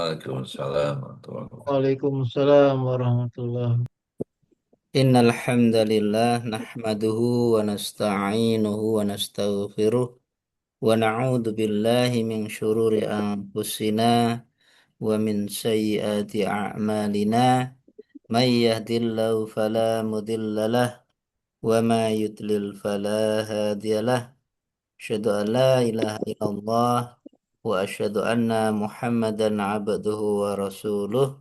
Waalaikumsalam warahmatullahi wabarakatuh. Waalaikumsalam warahmatullahi. Innal hamdalillah nahmaduhu wa nasta'inuhu wa nastaghfiruh wa na'udzu billahi min syururi anfusina wa min sayyiati a'malina may yahdihillahu fala mudhillalah wa may yudlil fala hadiyalah asyhadu an la ilaha illallah wa asyhadu anna muhammadan abduhu wa rasuluh.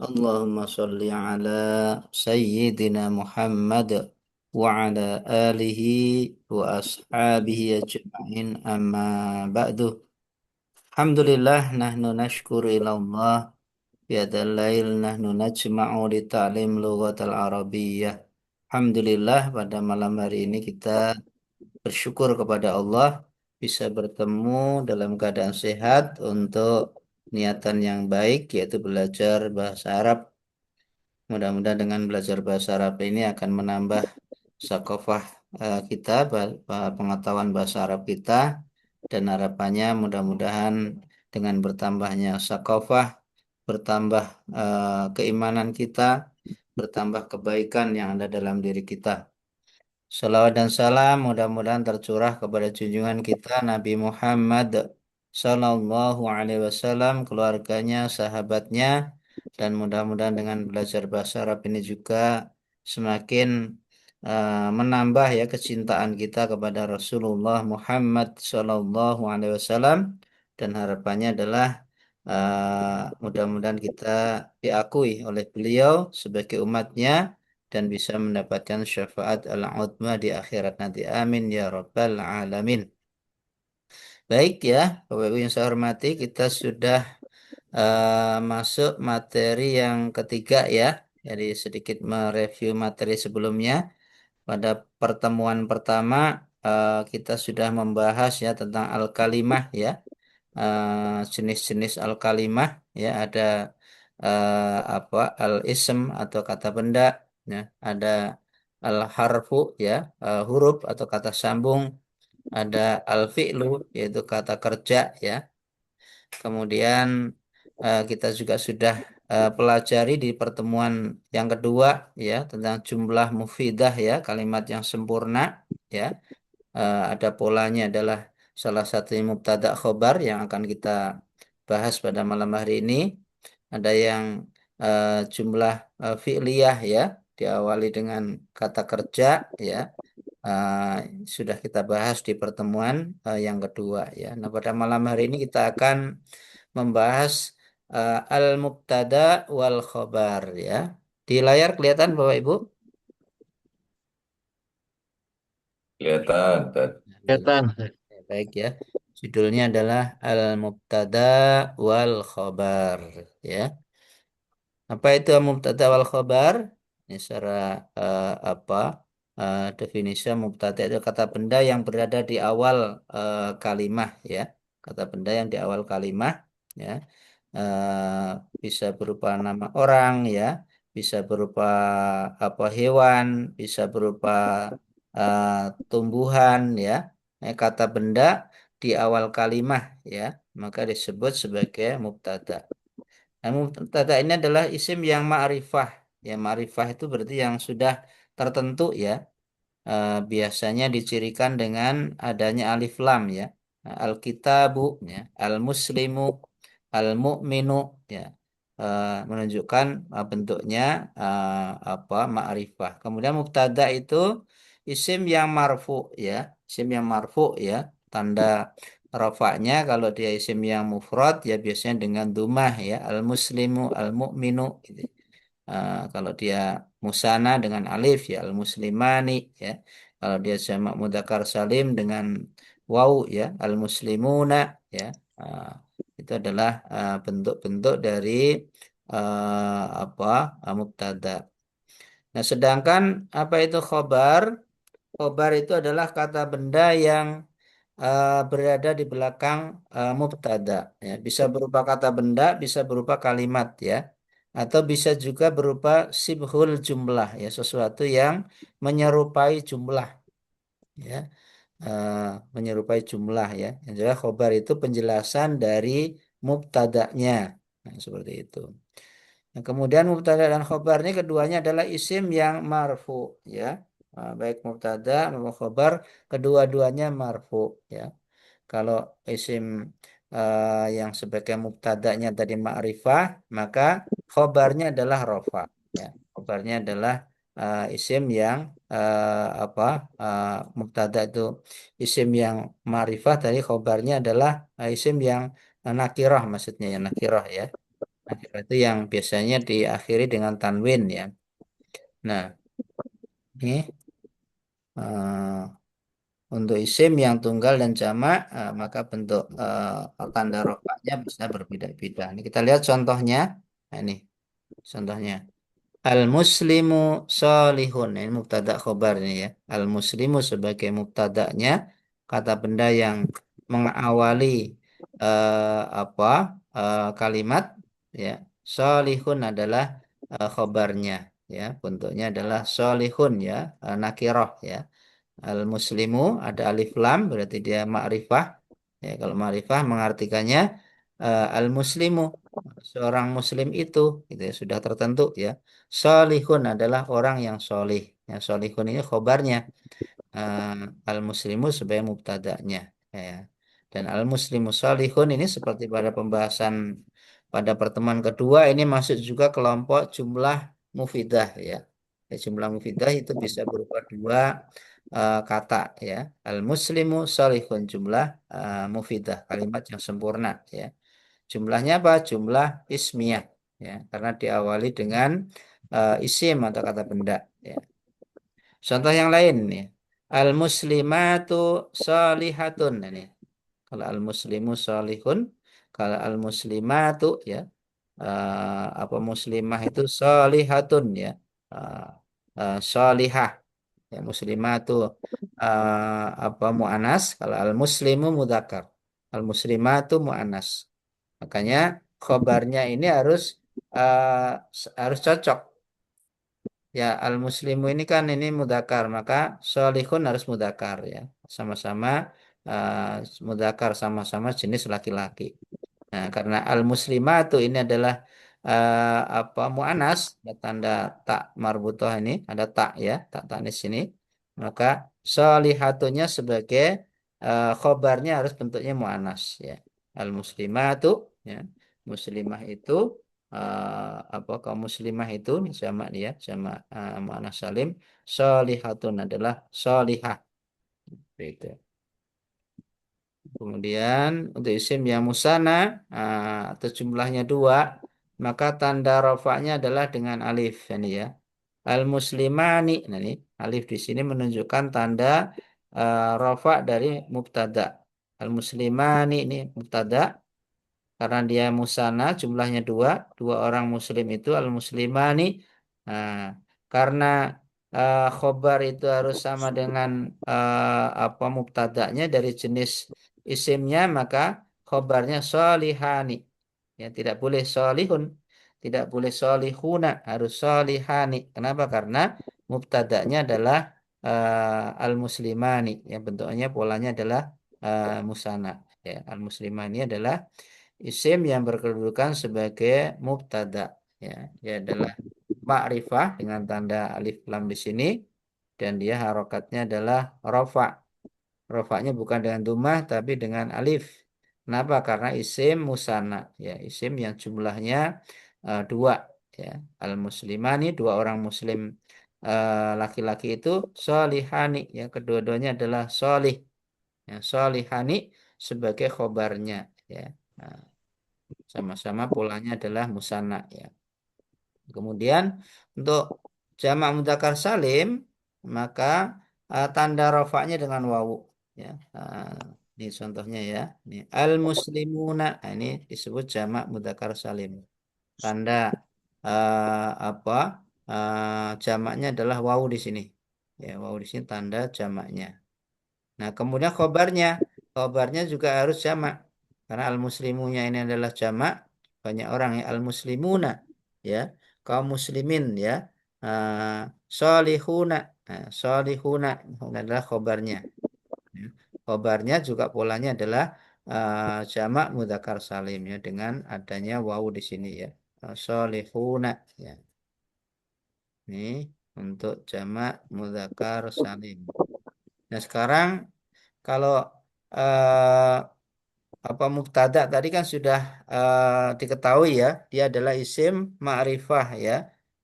Allahumma sholli ala Sayyidina Muhammad wa ala alihi wa ashabihi ajma'in amma ba'du. Alhamdulillah nahnu nashkuru ilallah biadal lail nahnu najma'u li ta'lim lughatal arabiyyah. Alhamdulillah pada malam hari ini kita bersyukur kepada Allah bisa bertemu dalam keadaan sehat untuk niatan yang baik yaitu belajar bahasa Arab. Mudah-mudahan dengan belajar bahasa Arab ini akan menambah sakofah kita, pengetahuan bahasa Arab kita, dan harapannya mudah-mudahan dengan bertambahnya sakofah, bertambah keimanan kita, bertambah kebaikan yang ada dalam diri kita. Salawat dan salam mudah-mudahan tercurah kepada junjungan kita Nabi Muhammad Sallallahu Alaihi Wasallam, keluarganya, sahabatnya, dan mudah-mudahan dengan belajar bahasa Arab ini juga semakin menambah ya kecintaan kita kepada Rasulullah Muhammad Sallallahu Alaihi Wasallam, dan harapannya adalah mudah-mudahan kita diakui oleh beliau sebagai umatnya dan bisa mendapatkan syafaat al-uzma di akhirat nanti. Amin ya rabbal alamin. Baik ya, Bapak Ibu yang saya hormati, kita sudah masuk materi yang ketiga ya. Jadi sedikit mereview materi sebelumnya. Pada pertemuan pertama kita sudah membahas ya tentang al-kalimah ya. Jenis-jenis al-kalimah ya, ada apa al-ism atau kata benda ya, ada al-harfu ya, huruf atau kata sambung, ada al-fi'lu yaitu kata kerja ya. Kemudian kita juga sudah pelajari di pertemuan yang kedua ya tentang jumlah mufidah ya, kalimat yang sempurna ya. Ada polanya adalah salah satu mubtada khobar yang akan kita bahas pada malam hari ini. Ada yang jumlah fi'liyah ya, diawali dengan kata kerja ya. Uh, Sudah kita bahas di pertemuan yang kedua ya. Nah, pada malam hari ini kita akan membahas al-mubtada wal khobar ya. Di layar kelihatan Bapak Ibu? Kelihatan, Tad. Setan. Baik ya. Judulnya adalah Al-Mubtada wal Khobar ya. Apa itu Al-Mubtada wal Khobar? Ini secara apa? Definisi mubtada itu kata benda yang berada di awal kalimah ya. Kata benda yang di awal kalimah ya. Bisa berupa nama orang ya, bisa berupa apa hewan, bisa berupa eh, tumbuhan ya. Kata benda di awal kalimah ya, maka disebut sebagai mubtada. Nah, mubtada ini adalah isim yang ma'rifah. Ya, ma'rifah itu berarti yang sudah tertentu ya. Biasanya dicirikan dengan adanya alif lam ya. Nah, al-kitabu ya, al-muslimu, al-mu'minu ya. Menunjukkan bentuknya apa ma'rifah. Kemudian mubtada itu isim yang marfu ya, isim yang marfu ya. Tanda rafa'nya kalau dia isim yang mufrad ya biasanya dengan dumah ya, al-muslimu, al-mu'minu gitu. Kalau dia musana dengan alif ya al-muslimani ya. Kalau dia jamak mudzakkar salim dengan waw ya al-muslimuna ya. Ah, itu adalah bentuk-bentuk dari apa mubtada. Nah, sedangkan apa itu khobar? Khobar itu adalah kata benda yang berada di belakang mubtada ya. Bisa berupa kata benda, bisa berupa kalimat ya. Atau bisa juga berupa sibhul jumlah ya, sesuatu yang menyerupai jumlah ya. Eh, Menyerupai jumlah ya. Yang jelas khobar itu penjelasan dari mubtadanya. Nah, seperti itu. Nah, kemudian mubtada dan khobar ini keduanya adalah isim yang marfu, ya. Baik mubtada maupun khobar kedua-duanya marfu, ya. Kalau isim yang sebagai mubtadanya tadi ma'rifah, maka khobarnya adalah rofa, ya. Khobarnya adalah isim yang apa mubtada itu isim yang ma'rifah, tadi khobarnya adalah isim yang nakirah, maksudnya ya nakirah, ya. Nakirah itu yang biasanya diakhiri dengan tanwin, ya. Nah, ini untuk isim yang tunggal dan jamak, maka bentuk tanda rofaknya bisa berbeda-beda. Ini kita lihat contohnya. Nah, ini contohnya. Al-muslimu solihun. Ini mubtada khobar ini, ya. Al-muslimu sebagai mubtadanya, kata benda yang mengawali apa kalimat, ya. Solihun adalah khobarnya, ya. Bentuknya adalah solihun, ya. Nakirah, ya. Al-muslimu ada alif lam berarti dia ma'rifah. Ya, kalau ma'rifah mengartikannya al-muslimu seorang muslim itu gitu ya, sudah tertentu, ya. Solihun adalah orang yang solih. Ya, solihun ini khobarnya. Al-muslimu sebagai mubtada'nya, ya. Dan al-muslimu solihun ini seperti pada pembahasan pada pertemuan kedua, ini masuk juga kelompok jumlah mufidah, ya. Ya, jumlah mufidah itu bisa berupa dua kata, ya. Al-muslimu solihun jumlah mufidah, kalimat yang sempurna, ya. Jumlahnya apa? Jumlah ismiyah, ya, karena diawali dengan isim atau kata benda, ya. Contoh yang lain nih. Al-muslimatu solihatun. Nah, ini. Kalau al-muslimu solihun, kalau al-muslimatu, ya, apa muslimah itu solihatun, ya. Eh, solihah. Ya, muslimatu apa mu'anas, kalau al-muslimu mudzakkar. Al-muslimatu mu'anas. Makanya khobarnya ini harus cocok. Ya, al-muslimu ini kan ini mudakar, maka solihun harus mudakar, ya. Sama-sama mudakar, sama-sama jenis laki-laki. Nah, karena al-muslimatu ini adalah apa mu'anas, ada tanda tak marbutoh ini, ada tak, ya, tak tanis ini. Maka solihatunya sebagai khobarnya harus bentuknya mu'anas, ya. Al-muslimatu, ya. Muslimah itu apa kaum muslimah itu sama dia sama mu'anas salim. Solihatun adalah solihah. Itu. Kemudian untuk isim yang musana atau jumlahnya dua, maka tanda rofaknya adalah dengan alif, ini, ya. Al muslimani, nah ini alif di sini menunjukkan tanda rofa dari mubtada. Al muslimani ini mubtada, karena dia musana jumlahnya dua, dua orang muslim itu al muslimani. Nah, karena khobar itu harus sama dengan apa mubtada'nya dari jenis isimnya, maka khobarnya solihani, ya. Tidak boleh solihun, tidak boleh solihuna, harus solihani. Kenapa? Karena mubtada'nya adalah al muslimani, yang bentuknya polanya adalah musana, ya. Al muslimani adalah isim yang berkedudukan sebagai mubtada, ya. Dia adalah ma'rifah dengan tanda alif lam di sini, dan dia harokatnya adalah rofa. Rofaknya bukan dengan dumah tapi dengan alif. Kenapa? Karena isim musana, ya, isim yang jumlahnya dua, ya. Al muslimani dua orang muslim laki-laki itu solihani, ya, kedua-duanya adalah solih, ya. Solihani sebagai khobarnya, ya. Nah, sama-sama polanya adalah musanna, ya. Kemudian untuk jamak mudzakkar salim, maka tanda rofaknya dengan wawu, ya. Ini contohnya, ya. Ini al muslimuna. Nah, ini disebut jamak mudzakkar salim. Tanda apa jamaknya adalah wawu di sini. Ya, wawu di sini tanda jamaknya. Nah, kemudian khobarnya juga harus jamak. Karena al-muslimunya ini adalah jamak, banyak orang, ya, al-muslimuna, ya, kaum muslimin, ya. Solihuna. Nah, solihuna ini adalah khobarnya. Ya. Khobarnya juga polanya adalah jamak mudzakkar salim ya dengan adanya wawu di sini ya. Solihuna ya. Ini untuk jamak mudzakkar salim. Nah, sekarang kalau eh, apa mubtada tadi kan sudah diketahui ya, dia adalah isim ma'rifah ya.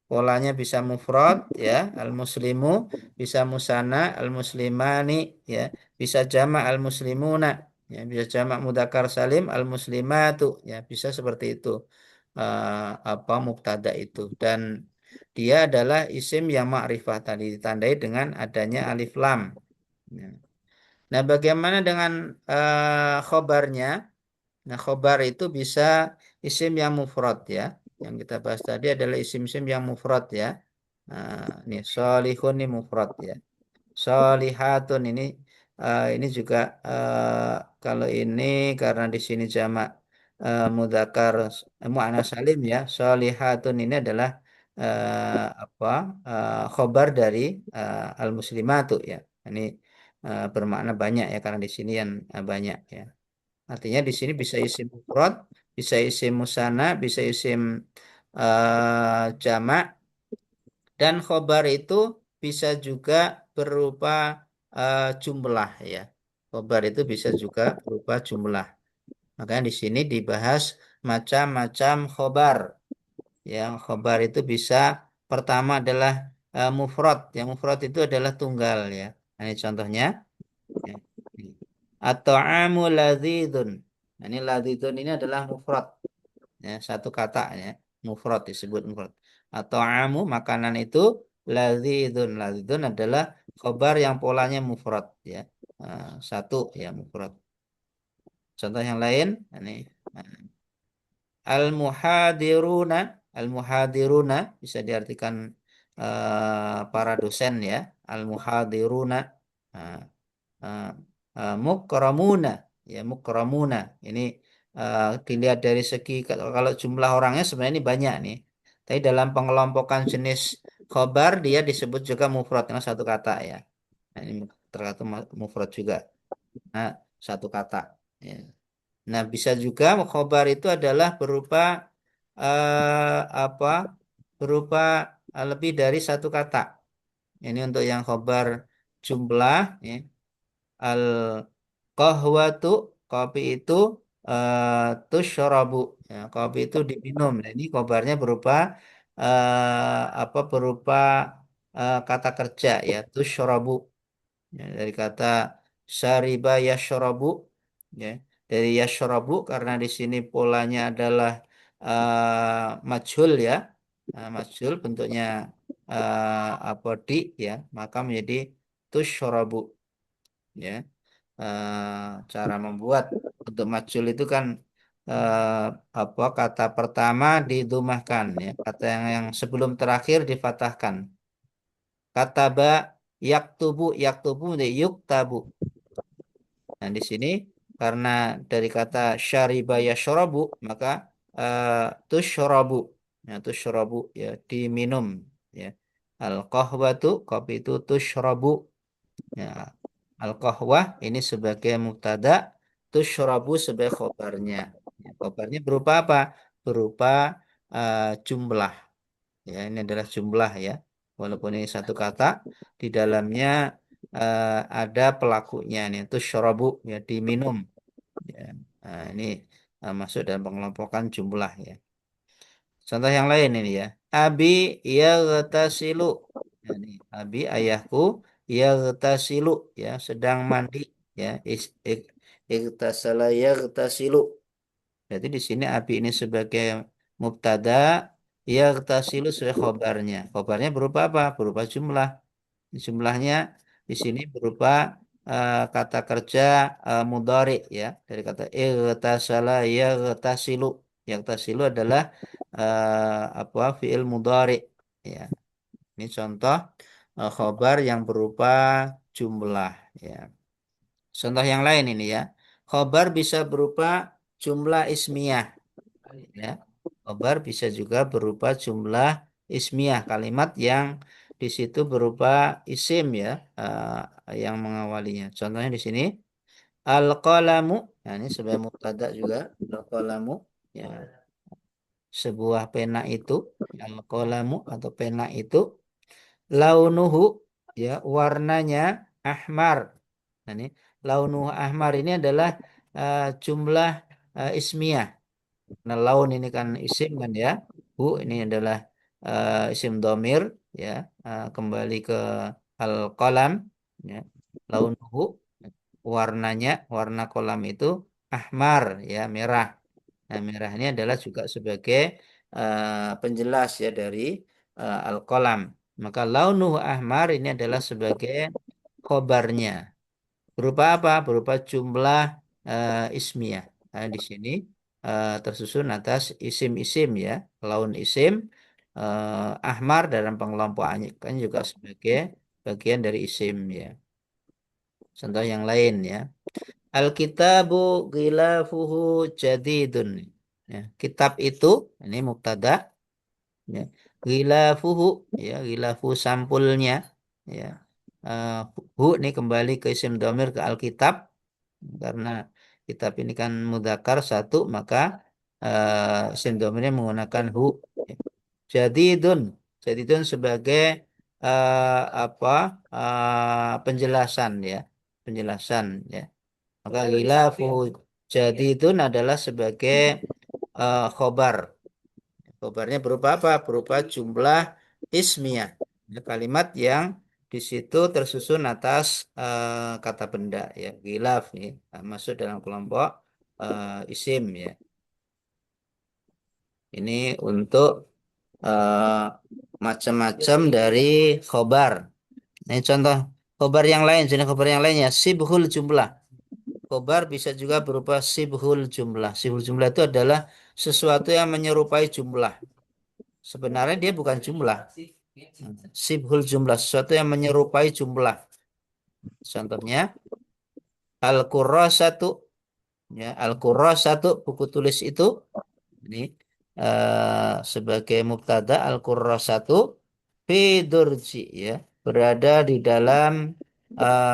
Polanya bisa mufrad ya, al-muslimu, bisa musanna, al-muslimani ya, bisa jamak al-muslimuna ya, bisa jamak mudzakkar salim al-muslimatu ya, bisa seperti itu. Apa mubtada itu dan dia adalah isim yang ma'rifah tadi ditandai dengan adanya alif lam. Ya. Nah, bagaimana dengan khobarnya? Nah, khobar itu bisa isim yang mufrad ya. Yang kita bahas tadi adalah isim-isim yang mufrad ya. Nah, ini solihun ini mufrad ya. Solihatun ini juga kalau ini karena di sini jamak mudzakkar muannats salim ya. Solihatun ini adalah apa khobar dari al-muslimatu ya. Ini bermakna banyak ya karena di sini yang banyak ya. Artinya di sini bisa isim mufrad, bisa isim musanna, bisa isim jamak dan khobar itu bisa juga berupa jumlah ya. Khobar itu bisa juga berupa jumlah. Makanya di sini dibahas macam-macam khobar. Yang khobar itu bisa pertama adalah mufrad. Yang mufrad itu adalah tunggal ya. Nah, ini contohnya. Ya. At-ta'amu ladzidun. Nah, ini ladzidun ini adalah mufrad. Ya, satu kata ya. Mufrad disebut mufrad. At-ta'amu makanan itu ladzidun. Ladzidun adalah khobar yang polanya mufrad ya. Satu ya mufrad. Contoh yang lain ini al-muhadiruna. Al-muhadiruna bisa diartikan para dosen ya. Al-muhadiruna. Nah, uh, mukramuna ya mukramuna ini dilihat dari segi kalau jumlah orangnya sebenarnya ini banyak nih tapi dalam pengelompokan jenis khobar dia disebut juga mufrad dengan satu kata ya nah, ini terkata mufrad juga nah satu kata ya. Nah bisa juga khobar itu adalah berupa apa berupa lebih dari satu kata ini untuk yang khobar jumlah ya. Al qahwatu kopi itu tusyrabu ya, kopi itu diminum. Nah, ini kobarnya berupa apa berupa kata kerja ya tusyrabu ya, dari kata syariba yashrabu ya dari yashrabu karena di sini polanya adalah majhul ya. Majhul bentuknya apa di ya maka menjadi tusyrabu ya. Cara membuat untuk majul itu kan eh, apa kata pertama didumahkan ya kata yang sebelum terakhir difatahkan kata ba yaktubu yaktubu menjadi yuktabu nah di sini karena dari kata syariba yashrabu maka eh, tusyrabu ya tusyrabu ya diminum ya al qahwatu kopi itu tusyrabu ya, al-qahwah ini sebagai mubtada, tusyrabu sebagai khobarnya. Ya, khobarnya berupa apa? Berupa eh, jumlah. Ya, ini adalah jumlah ya. Walaupun ini satu kata, di dalamnya ada pelakunya nih, tusyrabu ya diminum. Ya. Nah, ini masuk dalam pengelompokan jumlah ya. Contoh yang lain ini ya. Abi yaghtasilu. Ya, ini. Abi ayahku yaghtasilu ya sedang mandi ya. Igtasala yaghtasilu. Jadi di sini abi ini sebagai mubtada yaghtasilu sebagai khobarnya. Khobarnya berupa apa? Berupa jumlah. Jumlahnya di sini berupa kata kerja mudhari ya dari kata igtasala yaghtasilu. Yaghtasilu adalah apa fiil mudhari ya. Ini contoh khobar yang berupa jumlah ya. Contoh yang lain ini ya. Khobar bisa berupa jumlah ismiyah ya. Khobar bisa juga berupa jumlah ismiyah, kalimat yang di situ berupa isim ya, yang mengawalinya. Contohnya di sini al-qalamu. Nah, ini sebagai mubtada juga al-qalamu ya, sebuah pena itu al-qalamu atau pena itu launuhu ya warnanya ahmar. Nah, ini launuhu ahmar ini adalah jumlah ismiyah. Nah, laun ini kan isim kan ya. Hu ini adalah isim domir ya. Kembali ke al-qalam ya. Launuhu warnanya warna kolam itu ahmar ya merah. Nah, merah ini adalah juga sebagai penjelas ya dari al-qalam. Maka launuhu ahmar ini adalah sebagai khobarnya. Berupa apa? Berupa jumlah ismiyah. Nah, di sini tersusun atas isim-isim ya. Laun isim, ahmar dalam pengelompokannya kan juga sebagai bagian dari isim ya. Contoh yang lain ya. Alkitabu ghilafuhu jadidun. Ya, kitab itu ini mubtada ya. Ghilafuhu ya, ghilafu sampulnya ya. Eh, hu ini kembali ke isim domir ke alkitab karena kitab ini kan mudzakkar satu maka isim domirnya menggunakan hu. Ya. Jadidun, jadidun sebagai apa penjelasan ya, penjelasan ya. Maka ghilafu jadidun adalah sebagai khobar. Khobarnya berupa apa? Berupa jumlah ismiyah. Ya, kalimat yang di situ tersusun atas kata benda ya. Ghilaf ya. Masuk dalam kelompok isim ya. Ini untuk eh, macam-macam dari khobar. Ini contoh khobar yang lain, jenis khobar yang lainnya sibhul jumlah. Khobar bisa juga berupa sibhul jumlah. Sibhul jumlah itu adalah sesuatu yang menyerupai jumlah. Sebenarnya dia bukan jumlah. Sibhul jumlah, sesuatu yang menyerupai jumlah. Contohnya, Al-Qurrasatu, ya, Al-Qurrasatu, buku tulis itu, ini sebagai mubtada, Al-Qurrasatu, fi durji, ya, berada di dalam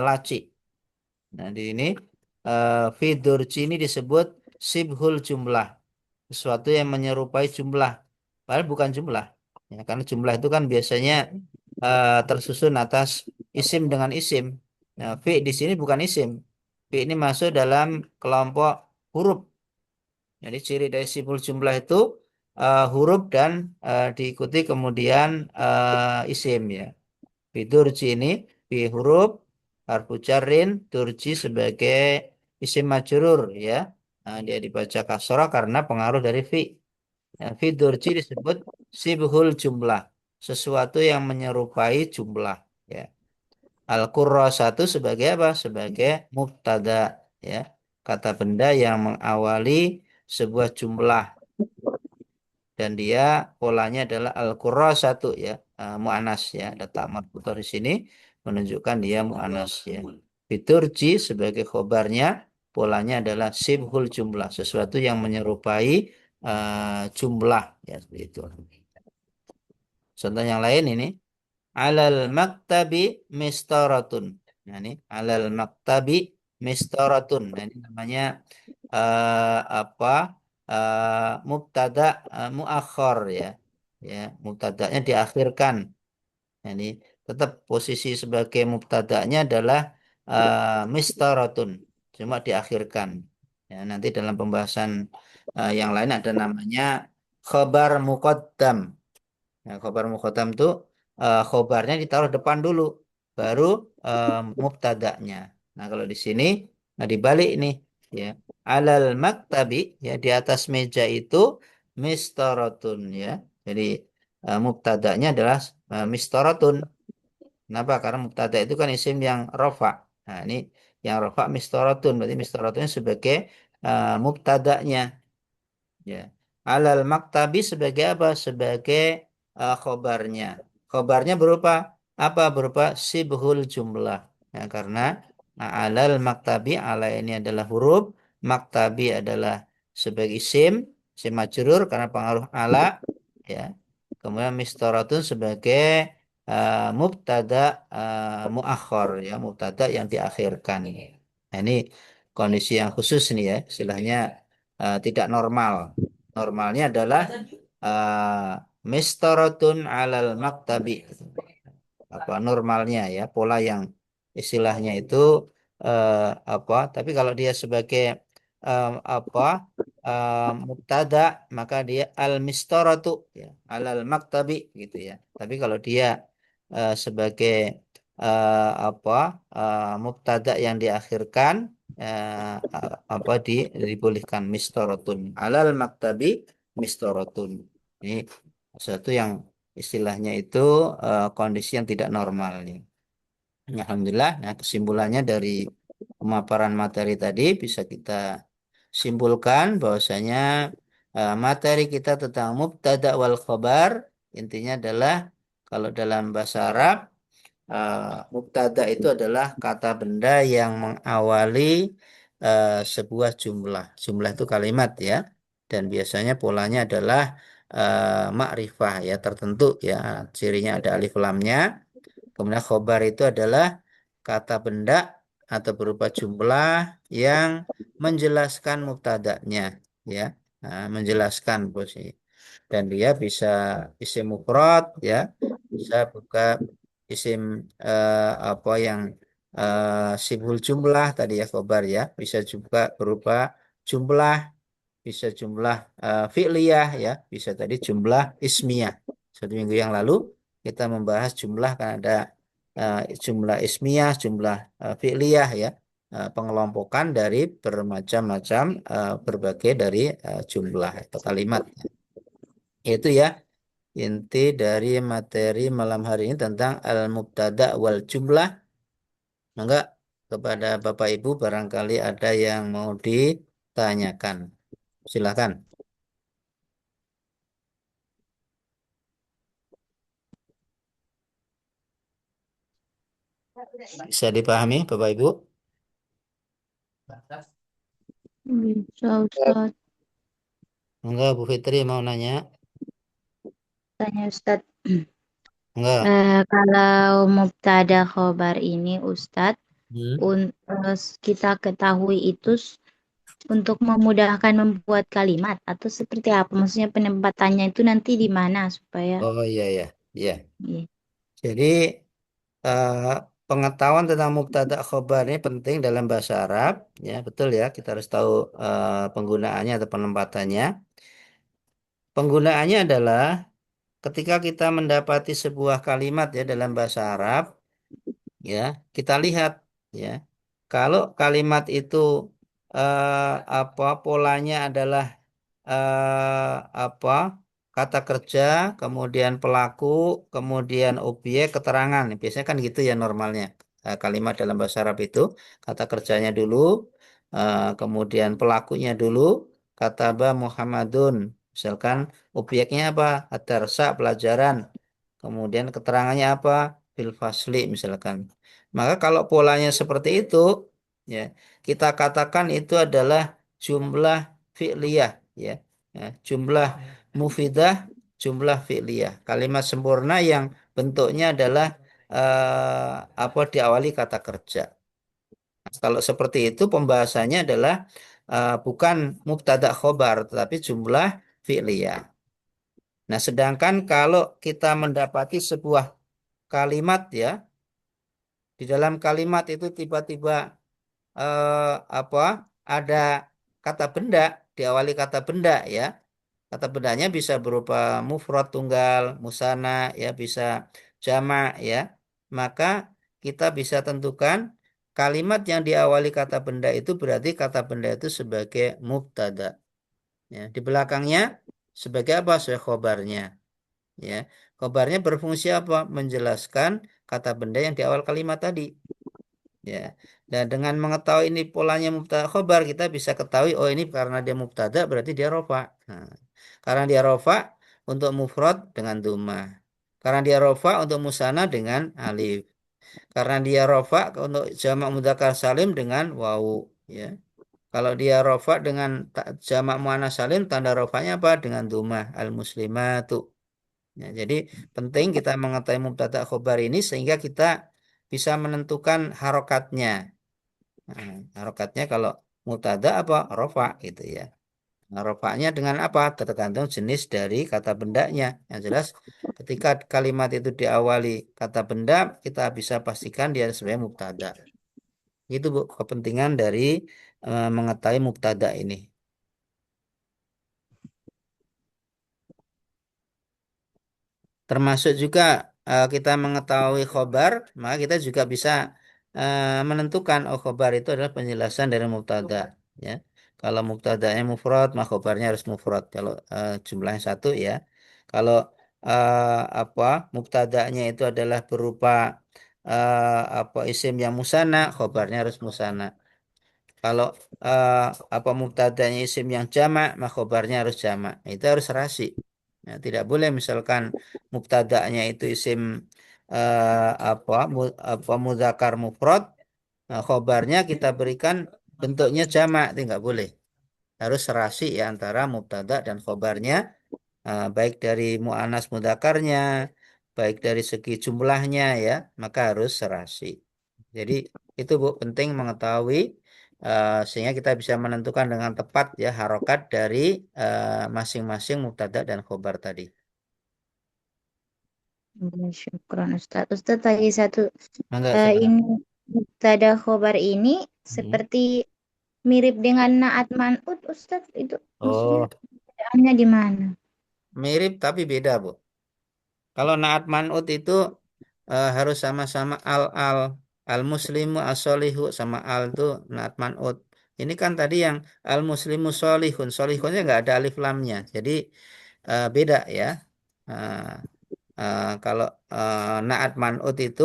laci. Nah, di ini, fi durji ini disebut sibhul jumlah. Sesuatu yang menyerupai jumlah. Padahal bukan jumlah. Ya, karena jumlah itu kan biasanya tersusun atas isim dengan isim. Nah, fi di sini bukan isim. Fi ini masuk dalam kelompok huruf. Jadi ciri dari sibul jumlah itu huruf dan diikuti kemudian isim ya. Fi durji ini fi huruf harfu jarrin durji sebagai isim majrur ya. Nah, dia dibaca kasrah karena pengaruh dari fi. Ya, fi durji disebut sibhul jumlah, sesuatu yang menyerupai jumlah ya. Al-Qurrasatu sebagai apa? Sebagai mubtada ya. Kata benda yang mengawali sebuah jumlah dan dia polanya adalah al-qurrasatu ya, muannas ya. Ada tak marbuthah di sini menunjukkan dia muannas ya. Fiturji sebagai khobarnya polanya adalah sibhul jumlah, sesuatu yang menyerupai jumlah ya seperti itu. Contoh yang lain ini alal maktabi mistaratun. Nah, ini alal maktabi mistaratun. Nah, ini namanya apa? Mubtada muakhar ya. Ya, mubtadanya diakhirkan. Nah, ini tetap posisi sebagai mubtadanya adalah mistaratun. Cuma diakhirkan. Ya, nanti dalam pembahasan yang lain ada namanya khabar muqaddam. Nah, khobar muqaddam itu khobarnya ditaruh depan dulu, baru mubtada'nya. Nah, kalau di sini, nah dibalik nih, ya. Alal maktabi, ya di atas meja itu mistaratun, ya. Jadi mubtada'nya adalah mistaratun. Kenapa? Karena mubtada itu kan isim yang rofa. Nah, ini yang rofa mistaratun, berarti mistaratunnya sebagai mubtada'nya. Ya. Alal maktabi sebagai apa? Sebagai khobarnya. Khobarnya berupa apa? Berupa sibhul jumlah. Ya, karena alal maktabi, ala ini adalah huruf, maktabi adalah sebagai isim majrur karena pengaruh ala, ya. Kemudian mistoratun sebagai mubtada muakhor, ya, mubtada yang diakhirkan. Nah, ini kondisi yang khusus nih ya, istilahnya tidak normal. Normalnya adalah mistaratun alal maktabi. Apa normalnya ya, pola yang istilahnya itu eh, apa, tapi kalau dia sebagai apa mubtada, maka dia al mistaratu ya, alal maktabi gitu ya. Tapi kalau dia sebagai apa mubtada yang diakhirkan apa dibolehkan mistaratun alal maktabi mistaratun. Ini sesuatu yang istilahnya itu kondisi yang tidak normal nih. Alhamdulillah. Nah, kesimpulannya dari pemaparan materi tadi bisa kita simpulkan bahwasanya materi kita tentang mubtada wal khabar intinya adalah kalau dalam bahasa Arab mubtada itu adalah kata benda yang mengawali sebuah jumlah. Jumlah itu kalimat ya. Dan biasanya polanya adalah ma'rifah ya tertentu ya. Cirinya ada alif lamnya. Kemudian khobar itu adalah kata benda atau berupa jumlah yang menjelaskan mubtada'nya ya. Nah, menjelaskan posisi dan dia bisa isim mufrad ya, bisa buka isim apa yang sibul jumlah tadi ya khobar ya, bisa juga berupa jumlah, bisa jumlah fi'liyah ya, bisa tadi jumlah ismiyah. Satu minggu yang lalu kita membahas jumlah kan ada jumlah ismiyah, jumlah fi'liyah ya, pengelompokan dari bermacam-macam berbagai dari jumlah atau kalimat. Itu ya inti dari materi malam hari ini tentang al-mubtada wal jumlah. Maka kepada Bapak Ibu barangkali ada yang mau ditanyakan. Silakan. Bisa dipahami Bapak Ibu? Bisa Ustaz. Enggak, Bu Fitri mau nanya? Tanya Ustaz. Enggak. Kalau mubtada khobar ini Ustaz, Hmm. kita ketahui itu untuk memudahkan membuat kalimat atau seperti apa? Maksudnya penempatannya itu nanti di mana supaya Oh iya ya. Iya. iya. Jadi eh, pengetahuan tentang mubtada khobar ini penting dalam bahasa Arab, ya betul ya. Kita harus tahu penggunaannya atau penempatannya. Penggunaannya adalah ketika kita mendapati sebuah kalimat ya dalam bahasa Arab, ya kita lihat ya kalau kalimat itu apa polanya adalah apa kata kerja, kemudian pelaku, kemudian objek, keterangan. Biasanya kan gitu ya normalnya. Kalimat dalam bahasa Arab itu kata kerjanya dulu, kemudian pelakunya dulu, kata ba Muhammadun. Misalkan objeknya apa? Ad-darsa, pelajaran. Kemudian keterangannya apa? Fil fasli misalkan. Maka kalau polanya seperti itu, ya kita katakan itu adalah jumlah fi'liyah, ya. Ya, jumlah mufidah, jumlah fi'liyah. Kalimat sempurna yang bentuknya adalah apa diawali kata kerja. Kalau seperti itu pembahasannya adalah bukan mubtada khobar, tetapi jumlah fi'liyah. Nah, sedangkan kalau kita mendapati sebuah kalimat ya, di dalam kalimat itu tiba-tiba apa ada kata benda, diawali kata benda ya. Kata bendanya bisa berupa mufrad tunggal, musanna ya, bisa jamak ya. Maka kita bisa tentukan kalimat yang diawali kata benda itu berarti kata benda itu sebagai mubtada ya. Di belakangnya sebagai apa? Sebagai khobarnya ya. Khobarnya berfungsi apa? Menjelaskan kata benda yang di awal kalimat tadi. Ya, dan dengan mengetahui ini polanya mubtada khobar, kita bisa ketahui oh ini karena dia mubtada berarti dia rofa. Nah, karena dia rofa untuk mufrad dengan dhamma. Karena dia rofa untuk musanna dengan alif. Karena dia rofa untuk jamak mudzakkar salim dengan wawu. Ya, kalau dia rofa dengan jamak muannats salim tanda rofanya apa? Dengan dhamma al muslimatu. Ya, jadi penting kita mengetahui mubtada khobar ini sehingga kita bisa menentukan harokatnya. Nah, harokatnya kalau mubtada apa rofa gitu ya. Nah, rofaknya dengan apa? Tergantung jenis dari kata bendanya. Yang jelas ketika kalimat itu diawali kata benda, kita bisa pastikan dia sebagai mubtada. Itu Bu, kepentingan dari mengetahui mubtada ini. Termasuk juga kita mengetahui khobar, maka kita juga bisa menentukan oh khobar itu adalah penjelasan dari mubtada. Ya, kalau mubtadanya mufrad, maka khobarnya harus mufrad. Kalau jumlahnya satu ya. Kalau apa mubtadanya itu adalah berupa apa isim yang musanna, khobarnya harus musanna. Kalau eh, apa mubtadanya isim yang jamak, maka khobarnya harus jamak. Itu harus rasi. Nah, tidak boleh misalkan mubtadanya itu isim apa mudzakkar mufrad, nah, khobarnya kita berikan bentuknya jamak, itu nggak boleh. Harus serasi ya antara mubtada dan khobarnya, baik dari mu'annas mudzakarnya, baik dari segi jumlahnya ya, maka harus serasi. Jadi itu Bu penting mengetahui sehingga kita bisa menentukan dengan tepat ya harokat dari masing-masing mubtada dan khobar tadi. Ya, syukron Ustaz. Ustaz tadi satu Enggak silakan. ini mubtada khobar ini Hmm. seperti mirip dengan naat man'ut Ustaz, itu maksudnya Oh, perbedaannya di mana? mirip tapi beda Bu. Kalau naat man'ut itu harus sama-sama al muslimu as-solihu sama al itu naat man'ut. Ini kan tadi yang al muslimu solihun, solihunnya nggak ada alif lamnya, jadi beda ya. Eh, kalau naat man'ut itu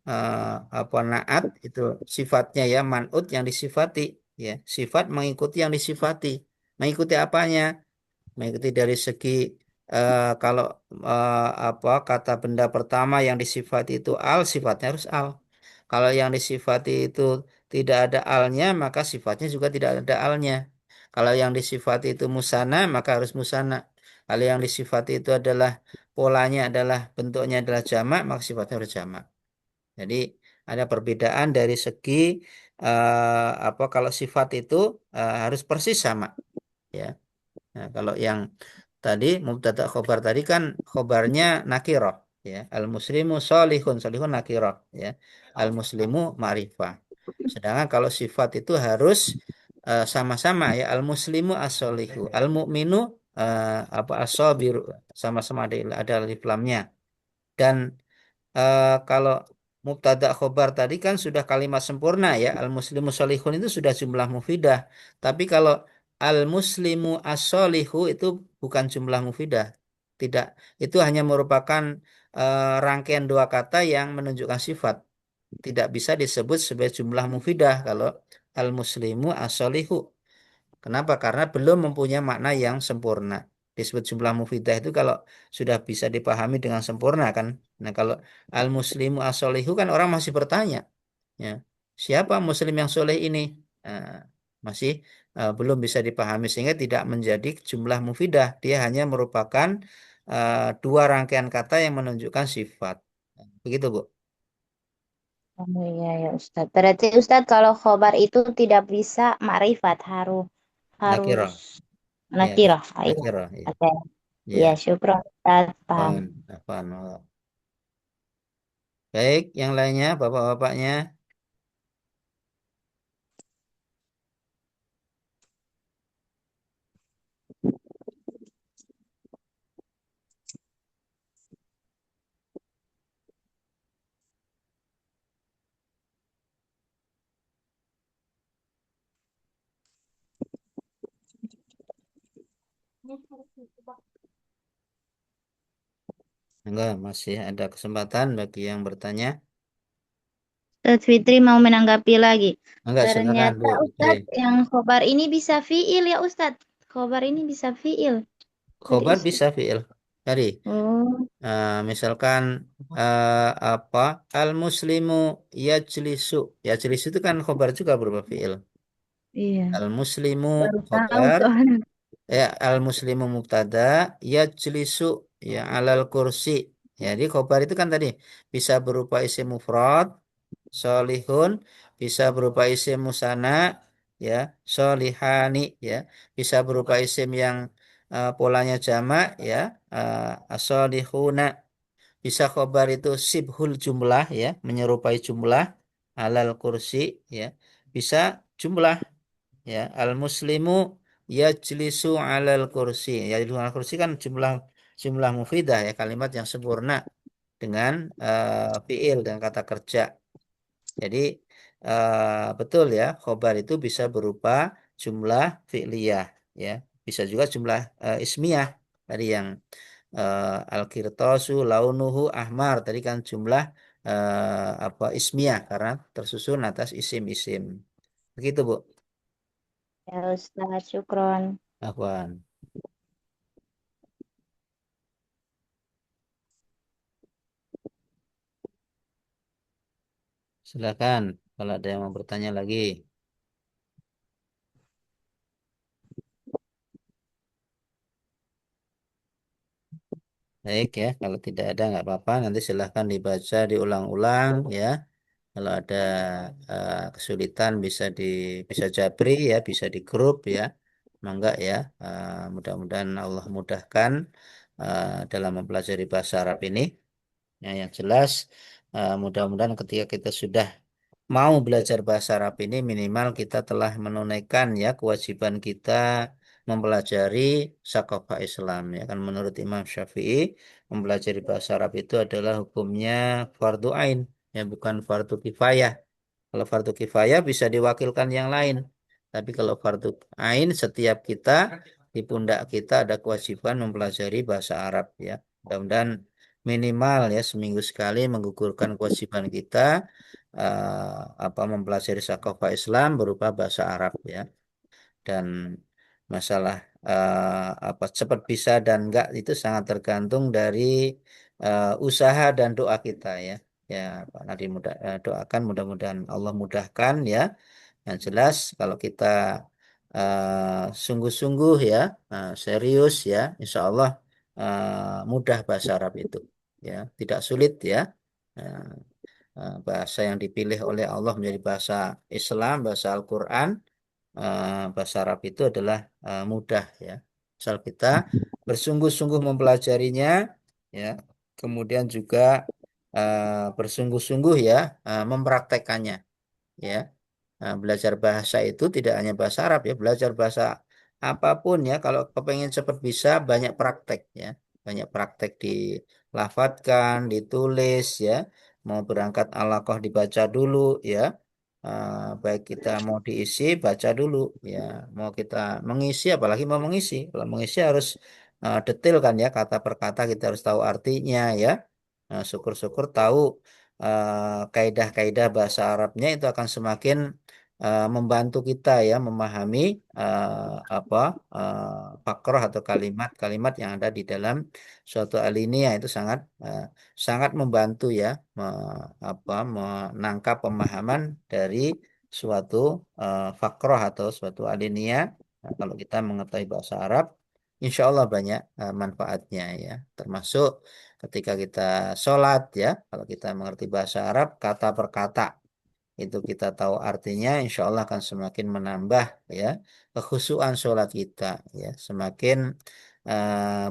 eh, apa naat itu sifatnya ya man'ut yang disifati ya sifat mengikuti yang disifati, mengikuti apanya? Mengikuti dari segi kalau apa kata benda pertama yang disifati itu al, sifatnya harus al. Kalau yang disifati itu tidak ada alnya, maka sifatnya juga tidak ada alnya. Kalau yang disifati itu musana, maka harus musana. Kalau yang disifati itu adalah polanya adalah bentuknya adalah jamak, maka sifatnya harus jamak. Jadi ada perbedaan dari segi apa kalau sifat itu harus persis sama ya. Nah, kalau yang tadi mubtada khobar tadi kan khobarnya nakiroh ya. Al muslimu solihun, solihun nakiroh ya. Al muslimu ma'rifah. Sedangkan kalau sifat itu harus sama-sama ya. Al muslimu as-solihu, al mu'minu apa as-sabiru, sama-sama ada alif lamnya. Dan kalau mubtada khobar tadi kan sudah kalimat sempurna ya. Al muslimu solihun itu sudah jumlah mufidah. Tapi kalau al muslimu as-solihu itu bukan jumlah mufidah. Tidak, itu hanya merupakan rangkaian dua kata yang menunjukkan sifat. Tidak bisa disebut sebagai jumlah mufidah kalau al muslimu as-solihu. Kenapa? Karena belum mempunyai makna yang sempurna. Disebut jumlah mufidah itu kalau sudah bisa dipahami dengan sempurna kan. Nah, kalau al-muslimu as-solihu kan orang masih bertanya, ya. Siapa muslim yang soleh ini? Nah, masih belum bisa dipahami sehingga tidak menjadi jumlah mufidah. Dia hanya merupakan dua rangkaian kata yang menunjukkan sifat. Begitu, Bu. Oh iya ya Ustaz. Berarti Ustaz kalau khobar itu tidak bisa makrifat, harus harus Nakirah. Ya, nakirah. Ah, iya. nakirah. Ya. Oke. Ya, Ya. syukron Ustaz, paham. Apaan? Baik, yang lainnya, bapak-bapaknya. Enggak, masih ada kesempatan bagi yang bertanya. Ustaz Fitri mau menanggapi lagi. Enggak, silakan Ternyata Bu Fitri. Ustadz yang khobar ini bisa fiil ya Ustadz. Khobar ini bisa fiil. Khobar Berisi. bisa fi'il. Tadi, Oh misalkan apa? Al-muslimu yajlisu. Yajlisu itu kan khobar juga berupa fi'il. iya. Al-muslimu Baru tahu khobar. soalnya. Ya, al-muslimu mubtada, yajlisu ya alal kursi. Ya, jadi khobar itu kan tadi bisa berupa isim mufrad, solihun, bisa berupa isim musana, ya, solihani, ya, bisa berupa isim yang polanya jamak, ya, asolihuna. Bisa khobar itu sibhul jumlah, ya, menyerupai jumlah, alal kursi, ya, bisa jumlah, ya, al muslimu yajlisu alal kursi, ya, alal kursi kan jumlah jumlah mufidah, ya, kalimat yang sempurna dengan fiil dan kata kerja. Jadi betul, ya, khobar itu bisa berupa jumlah fi'liyah, ya, bisa juga jumlah ismiyah tadi yang al-qirtasu launuhu ahmar tadi kan jumlah apa ismiyah karena tersusun atas isim-isim. Begitu, Bu. Ya Ustaz, syukron. Afwan. Silakan kalau ada yang mau bertanya lagi. Baik, ya, kalau tidak ada nggak apa-apa. Nanti silahkan dibaca, diulang-ulang, ya. Kalau ada kesulitan bisa jabri, ya, bisa di grup, ya. Mangga, ya. Mudah-mudahan Allah mudahkan dalam mempelajari bahasa Arab ini. Ya, yang jelas mudah-mudahan ketika kita sudah mau belajar bahasa Arab ini minimal kita telah menunaikan, ya, kewajiban kita mempelajari sakofah Islam, ya kan, menurut Imam Syafi'i mempelajari bahasa Arab itu adalah hukumnya fardu ain, ya, bukan fardu kifayah. Kalau fardu kifayah bisa diwakilkan yang lain, tapi kalau fardu ain setiap kita di pundak kita ada kewajiban mempelajari bahasa Arab, ya. Mudah-mudahan minimal, ya, seminggu sekali menggugurkan kewajiban kita apa mempelajari sakofah Islam berupa bahasa Arab, ya. Dan masalah apa cepat bisa dan enggak itu sangat tergantung dari usaha dan doa kita, ya. Ya, Pak Nadi, doakan mudah-mudahan Allah mudahkan, ya. Yang jelas kalau kita sungguh-sungguh, ya, serius, ya, insya Allah mudah bahasa Arab itu, ya, tidak sulit, ya. Eh, Bahasa yang dipilih oleh Allah menjadi bahasa Islam, bahasa Al-Quran, bahasa Arab itu adalah mudah, ya. Asal kita bersungguh-sungguh mempelajarinya, ya, kemudian juga bersungguh-sungguh, ya, mempraktekannya, ya. Nah, belajar bahasa itu tidak hanya bahasa Arab, ya, belajar bahasa apapun, ya, kalau kepengen cepat bisa banyak praktek, ya, banyak praktek dilafatkan, ditulis, ya, mau berangkat alaqah dibaca dulu, ya. Baik kita mau diisi baca dulu, ya, mau kita mengisi apalagi mau mengisi, kalau mengisi harus detail, kan, ya, kata per kata kita harus tahu artinya, ya. Nah, syukur-syukur tahu kaidah-kaidah bahasa Arabnya itu akan semakin membantu kita, ya, memahami apa fakroh atau kalimat-kalimat yang ada di dalam suatu alinea itu sangat membantu, ya, menangkap pemahaman dari suatu fakroh atau suatu alinea. Nah, kalau kita mengetahui bahasa Arab, insya Allah banyak manfaatnya, ya, termasuk ketika kita sholat, ya, kalau kita mengerti bahasa Arab kata per kata itu kita tahu artinya, insya Allah akan semakin menambah, ya, kekhusyuan sholat kita, ya, semakin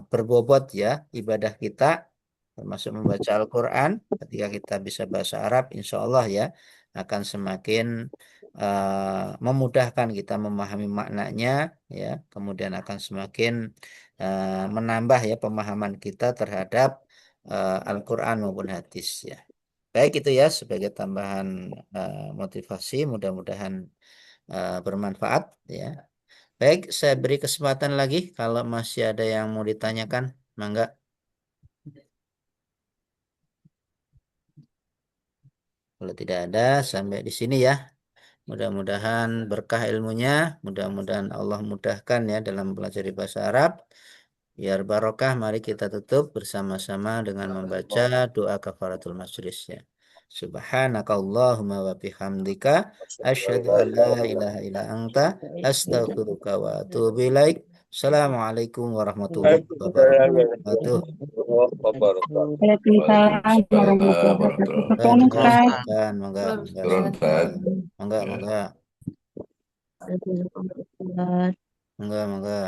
berbobot, ya, ibadah kita termasuk membaca Al-Quran. Ketika kita bisa bahasa Arab insya Allah, ya, akan semakin memudahkan kita memahami maknanya, ya, kemudian akan semakin menambah, ya, pemahaman kita terhadap Al-Quran maupun hadis, ya. Baik, itu, ya, sebagai tambahan motivasi, mudah-mudahan bermanfaat, ya. Baik, saya beri kesempatan lagi kalau masih ada yang mau ditanyakan, mangga. Kalau tidak ada, sampai di sini, ya. Mudah-mudahan berkah ilmunya, mudah-mudahan Allah mudahkan, ya, dalam belajar bahasa Arab. Biar barokah, mari kita tutup bersama-sama dengan membaca doa kafaratul majlis, ya. Subhanakallahumma wa bihamdika asyhadu an la ilaha illa anta astaghfiruka wa atubu ilaik. Assalamualaikum warahmatullahi Waalaikumsalam wabarakatuh. warahmatullahi wabarakatuh. Waalaikumsalam Waalaikumsalam warahmatullahi warahmatullahi wabarakatuh. Dan Kan, wabarakatuh. monggo Ustaz? silakan, monggo, monggo, Turun, Tad. monggo, Ya. monggo, Ustaz. monggo, monggo.